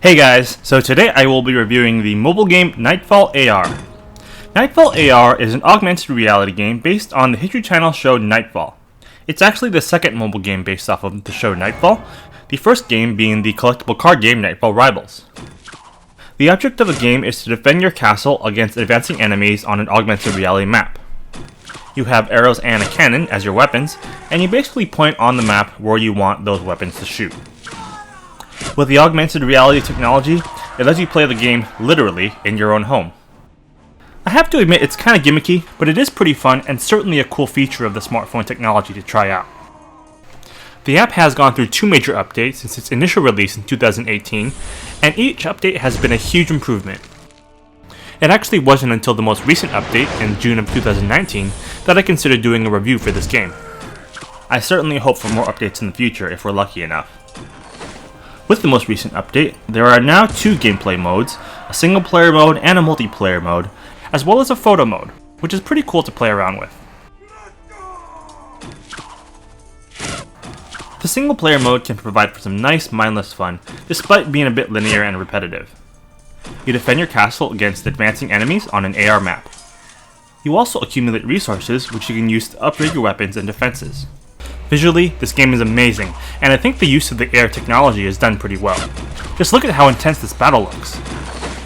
Hey guys, so today I will be reviewing the mobile game Nightfall AR. Nightfall AR is an augmented reality game based on the History Channel show Nightfall. It's actually the second mobile game based off of the show Nightfall, the first game being the collectible card game Nightfall Rivals. The object of the game is to defend your castle against advancing enemies on an augmented reality map. You have arrows and a cannon as your weapons, and you basically point on the map where you want those weapons to shoot. With the augmented reality technology, it lets you play the game literally in your own home. I have to admit it's kind of gimmicky, but it is pretty fun and certainly a cool feature of the smartphone technology to try out. The app has gone through two major updates since its initial release in 2018, and each update has been a huge improvement. It actually wasn't until the most recent update in June of 2019 that I considered doing a review for this game. I certainly hope for more updates in the future if we're lucky enough. With the most recent update, there are now two gameplay modes, a single player mode and a multiplayer mode, as well as a photo mode, which is pretty cool to play around with. The single player mode can provide for some nice mindless fun, despite being a bit linear and repetitive. You defend your castle against advancing enemies on an AR map. You also accumulate resources which you can use to upgrade your weapons and defenses. Visually, this game is amazing, and I think the use of the AR technology is done pretty well. Just look at how intense this battle looks.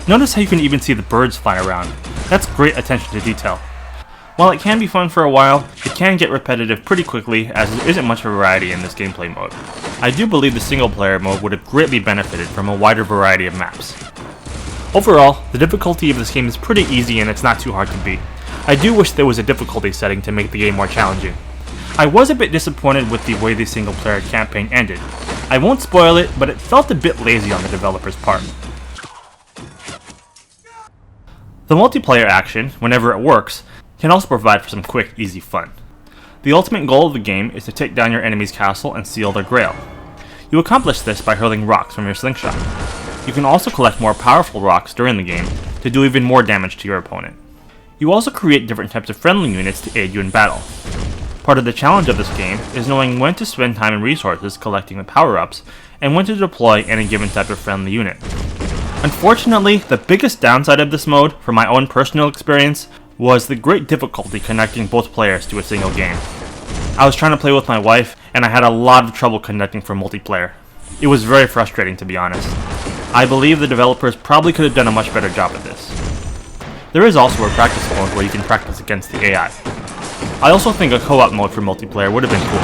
Notice how you can even see the birds fly around. That's great attention to detail. While it can be fun for a while, it can get repetitive pretty quickly as there isn't much variety in this gameplay mode. I do believe the single player mode would have greatly benefited from a wider variety of maps. Overall, the difficulty of this game is pretty easy and it's not too hard to beat. I do wish there was a difficulty setting to make the game more challenging. I was a bit disappointed with the way the single player campaign ended. I won't spoil it, but it felt a bit lazy on the developer's part. The multiplayer action, whenever it works, can also provide for some quick, easy fun. The ultimate goal of the game is to take down your enemy's castle and steal their grail. You accomplish this by hurling rocks from your slingshot. You can also collect more powerful rocks during the game to do even more damage to your opponent. You also create different types of friendly units to aid you in battle. Part of the challenge of this game is knowing when to spend time and resources collecting the power-ups and when to deploy any given type of friendly unit. Unfortunately, the biggest downside of this mode, from my own personal experience, was the great difficulty connecting both players to a single game. I was trying to play with my wife, and I had a lot of trouble connecting for multiplayer. It was very frustrating, to be honest. I believe the developers probably could have done a much better job at this. There is also a practice mode where you can practice against the AI. I also think a co-op mode for multiplayer would have been cool.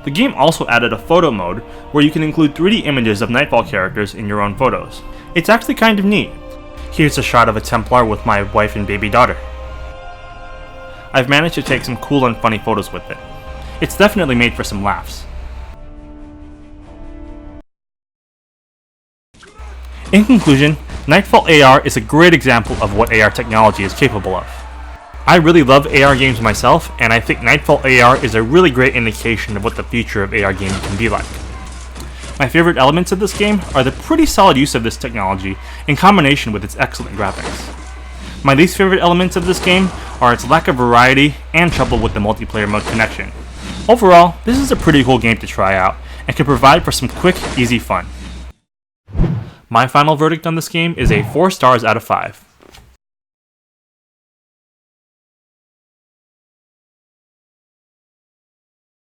The game also added a photo mode where you can include 3D images of Nightfall characters in your own photos. It's actually kind of neat. Here's a shot of a Templar with my wife and baby daughter. I've managed to take some cool and funny photos with it. It's definitely made for some laughs. In conclusion, Nightfall AR is a great example of what AR technology is capable of. I really love AR games myself, and I think Nightfall AR is a really great indication of what the future of AR gaming can be like. My favorite elements of this game are the pretty solid use of this technology in combination with its excellent graphics. My least favorite elements of this game are its lack of variety and trouble with the multiplayer mode connection. Overall, this is a pretty cool game to try out, and can provide for some quick, easy fun. My final verdict on this game is a 4 stars out of 5.